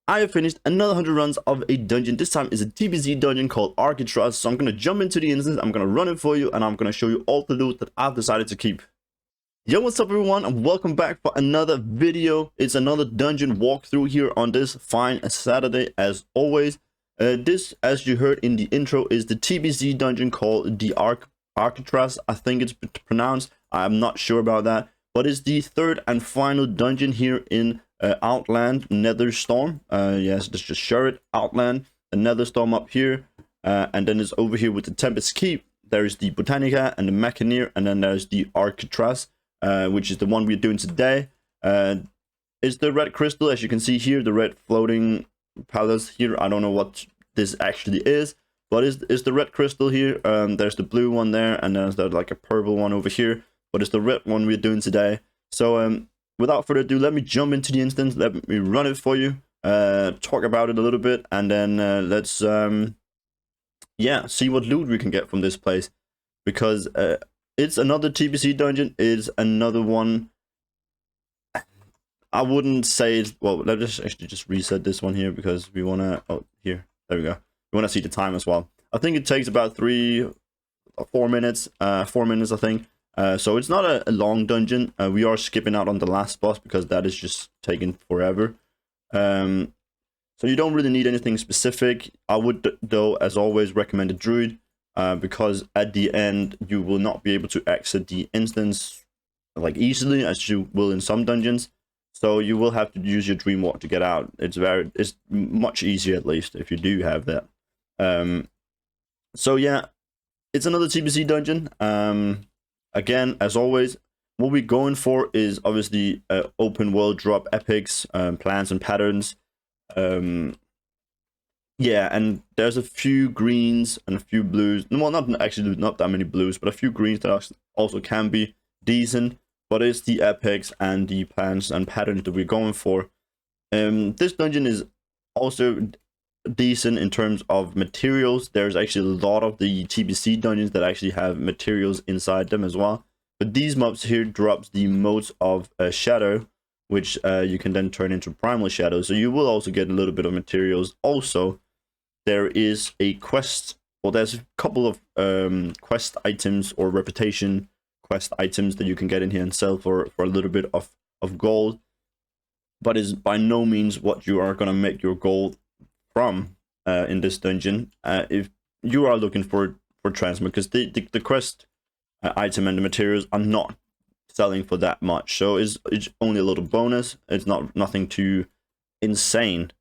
I have finished another 100 runs of a dungeon. This time is a TBC dungeon called Arcatraz. So I'm going to jump into the instance, I'm going to run it for you, and I'm going to show you all the loot that I've decided to keep. Yo, what's up everyone, and welcome back for another video. It's another dungeon walkthrough here on this fine Saturday as always. This, as you heard in the intro, is the TBC dungeon called the Arcatraz. I think it's pronounced. I'm not sure about that. But it's the third and final dungeon here in Outland Netherstorm. Yes, let's just show it. Outland, the Netherstorm up here. And then it's over here with the Tempest Keep. There's the Botanica and the Machineer. And then there's the Arcatraz, which is the one we're doing today. It's the red crystal, as you can see here, the red floating palace here. I don't know what this actually is, but it's the red crystal here. There's the blue one there, and there's like a purple one over here, but it's the red one we're doing today. So without further ado, let me jump into the instance, let me run it for you, talk about it a little bit, and then let's yeah, see what loot we can get from this place, because it's another TBC dungeon. It's another one. I wouldn't say it's, well, let's actually just reset this one here, because we want to, oh, here, there we go. We want to see the time as well. I think it takes about 4 minutes, 4 minutes, I think. So it's not a long dungeon. We are skipping out on the last boss, because that is just taking forever. So you don't really need anything specific. I would, though, as always, recommend a druid, because at the end, you will not be able to exit the instance like easily as you will in some dungeons. So you will have to use your dream walk to get out. It's much easier, at least, if you do have that. So yeah, it's another TBC dungeon. Again, as always, what we're going for is obviously open world drop epics, plans and patterns. Yeah, and there's a few greens and a few blues. Well, not that many blues, but a few greens that also can be decent. But it's the epics and the plans and patterns that we're going for. This dungeon is also decent in terms of materials. There's actually a lot of the TBC dungeons that actually have materials inside them as well. But these mobs here drops the modes of shadow, which you can then turn into primal shadow. So you will also get a little bit of materials. Also, there is a quest, or there's a couple of quest items or reputation quest items that you can get in here and sell for a little bit of gold, but is by no means what you are going to make your gold from in this dungeon. If you are looking for transmog, because the quest item and the materials are not selling for that much, so it's only a little bonus. It's nothing too insane.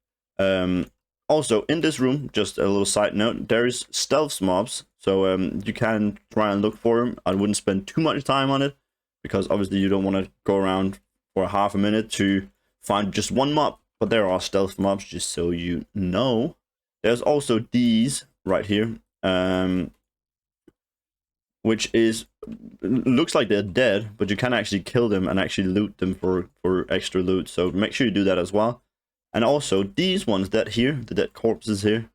Also, in this room, just a little side note, there is stealth mobs, so you can try and look for them. I wouldn't spend too much time on it, because obviously you don't want to go around for half a minute to find just one mob, but there are stealth mobs, just so you know. There's also these right here, which looks like they're dead, but you can actually kill them and actually loot them for extra loot, so make sure you do that as well. And also, these ones that here, the dead corpses here,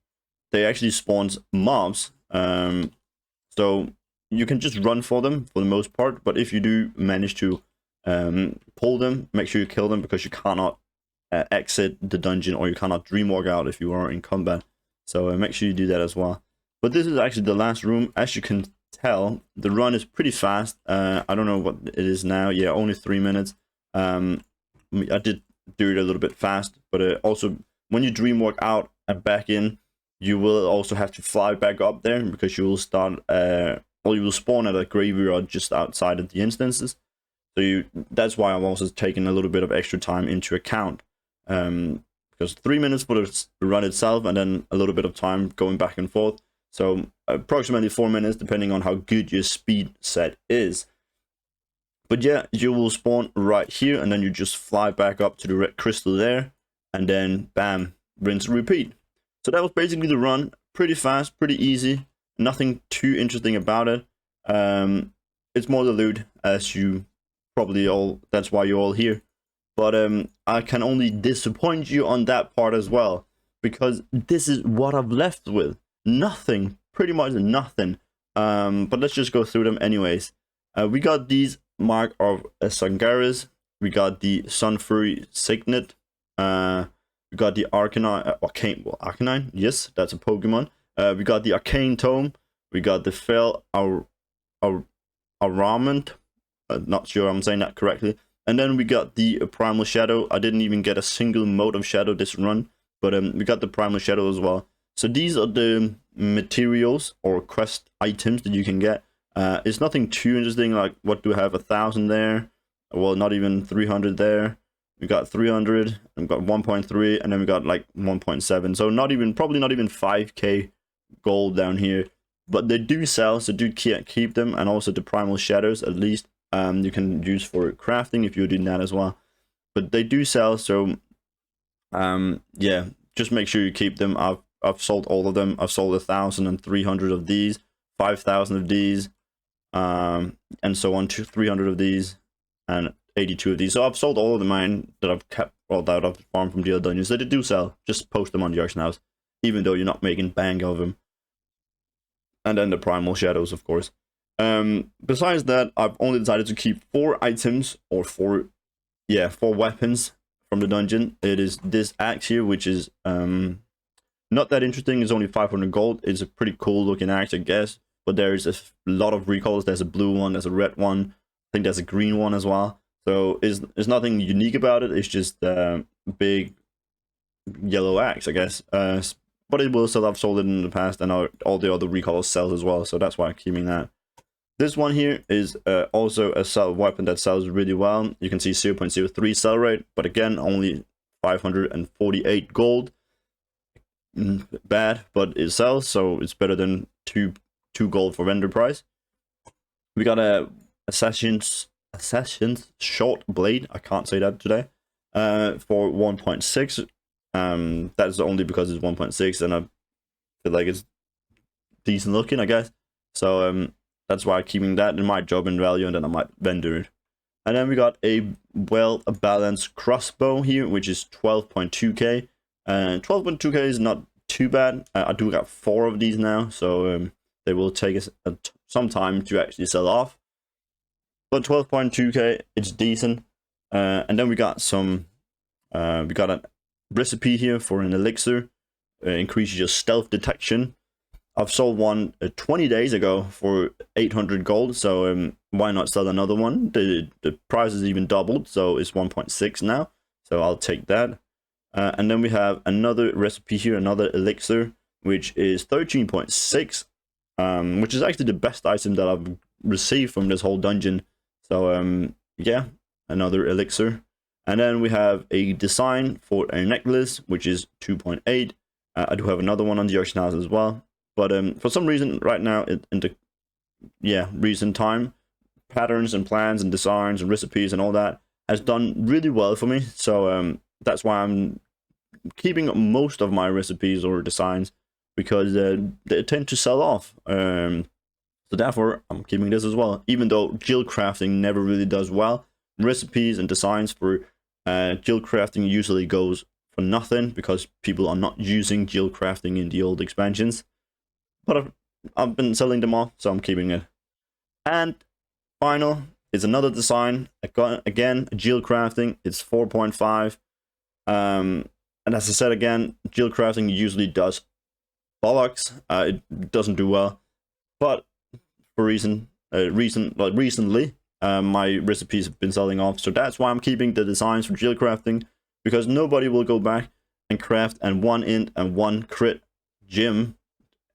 they actually spawns mobs. So you can just run for them for the most part. But if you do manage to pull them, make sure you kill them, because you cannot exit the dungeon, or you cannot dream walk out if you are in combat. So make sure you do that as well. But this is actually the last room. As you can tell, the run is pretty fast. I don't know what it is now. Yeah, only 3 minutes. I did do it a little bit fast, but also when you dream walk out and back in, you will also have to fly back up there, because you will start or you will spawn at a graveyard just outside of the instances. So that's why I'm also taking a little bit of extra time into account, because 3 minutes for the run itself, and then a little bit of time going back and forth, so approximately 4 minutes depending on how good your speed set is. But yeah, you will spawn right here, and then you just fly back up to the red crystal there, and then bam, rinse and repeat. So that was basically the run. Pretty fast, pretty easy, nothing too interesting about it. It's more the loot, as you probably all, that's why you're all here. But I can only disappoint you on that part as well, because this is what I've left with. Nothing, pretty much nothing. But let's just go through them anyways. We got these Mark of Sangaris. We got the Sun Fury Signet. We got the Arcanine, yes, that's a Pokemon. We got the Arcane Tome. We got the Fel Armament. Not sure I'm saying that correctly. And then we got the Primal Shadow. I didn't even get a single mode of Shadow this run, but we got the Primal Shadow as well. So these are the materials or quest items that you can get. It's nothing too interesting, like what do I have, 1,000 there? Well, not even 300 there. We got 300, and we got 1.3, and then we got like 1.7. So probably not even 5k gold down here. But they do sell, so do keep them, and also the Primal Shadows at least. You can use for crafting if you're doing that as well. But they do sell, so yeah, just make sure you keep them. I've sold all of them. I've sold 1,300 of these, 5,000 of these, and so on to 300 of these, and 82 of these. So I've sold all of the mine that I've kept, all that I've farmed from the other dungeons. They do sell. Just post them on the auction house, even though you're not making bang of them. And then the Primal Shadows, of course. Besides that, I've only decided to keep 4 items, or 4 weapons from the dungeon. It is this axe here, which is not that interesting. It's only 500 gold. It's a pretty cool looking axe, I guess. But there's a lot of recolors. There's a blue one, there's a red one. I think there's a green one as well. So there's nothing unique about it. It's just a big yellow axe, I guess. But it will sell. I've sold it in the past, and all the other recolors sells as well. So that's why I'm keeping that. This one here is also a weapon that sells really well. You can see 0.03 sell rate, but again, only 548 gold. Bad, but it sells, so it's better than 2 gold for vendor price. We got a Assassin's Short Blade. I can't say that today. For 1.6. That's only because it's 1.6, and I feel like it's decent looking, I guess. So that's why I'm keeping that in my job in value, and then I might vendor it. And then we got a well-balanced crossbow here, which is 12.2k. 12.2k is not too bad. I do got 4 of these now, so they will take us some time to actually sell off. But 12.2k, it's decent. And then we got we got a recipe here for an elixir. Increases your stealth detection. I've sold one 20 days ago for 800 gold, so why not sell another one? The price is even doubled, so it's 1.6 now, so I'll take that. And then we have another recipe here, another elixir, which is 13.6, which is actually the best item that I've received from this whole dungeon. So yeah, another elixir. And then we have a design for a necklace, which is 2.8. I do have another one on the auction house as well. But for some reason, right now, in the recent time, patterns and plans and designs and recipes and all that has done really well for me. So that's why I'm keeping most of my recipes or designs, because they tend to sell off. So therefore, I'm keeping this as well. Even though guild crafting never really does well, recipes and designs for guild crafting usually goes for nothing, because people are not using guild crafting in the old expansions. But I've been selling them off, so I'm keeping it. And final is another design. Again, guild crafting. It's 4.5. And as I said again, guild crafting usually does bollocks. It doesn't do well. But for recently, my recipes have been selling off. So that's why I'm keeping the designs for guild crafting, because nobody will go back and craft and 1 int and 1 crit gem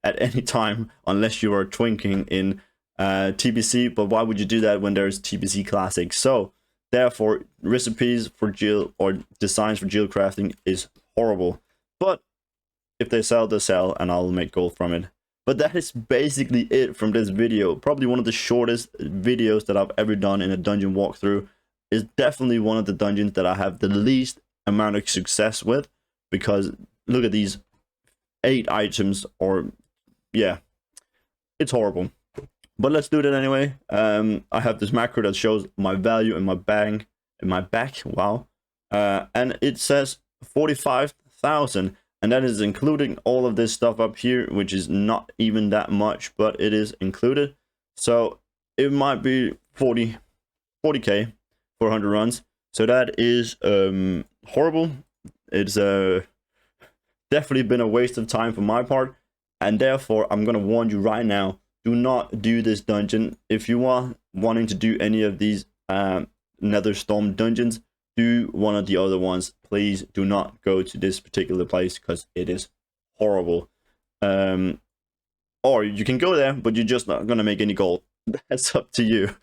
at any time unless you are twinking in TBC. But why would you do that when there's TBC Classic? So therefore, recipes for guild or designs for guild crafting is horrible. But if they sell, they sell, and I'll make gold from it. But that is basically it from this video. Probably one of the shortest videos that I've ever done in a dungeon walkthrough. Is definitely one of the dungeons that I have the least amount of success with, because look at these 8 items, or yeah, it's horrible. But let's do that anyway. I have this macro that shows my value in my back. Wow. And it says 45,000, and that is including all of this stuff up here, which is not even that much, but it is included. So it might be 40k for 100 runs. So that is horrible. It's definitely been a waste of time for my part, and therefore I'm gonna warn you right now, do not do this dungeon. If you are wanting to do any of these Netherstorm dungeons, do one of the other ones. Please do not go to this particular place because it is horrible. Or you can go there, but you're just not gonna make any gold. That's up to you.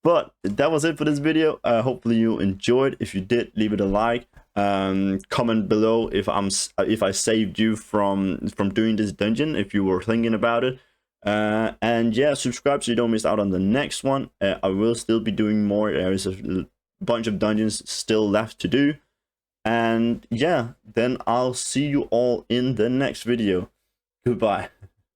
But that was it for this video. Hopefully you enjoyed. If you did, leave it a like. Comment below if I saved you from doing this dungeon, if you were thinking about it. And yeah, subscribe so you don't miss out on the next one. I will still be doing more. There is a bunch of dungeons still left to do. And yeah, then I'll see you all in the next video. Goodbye.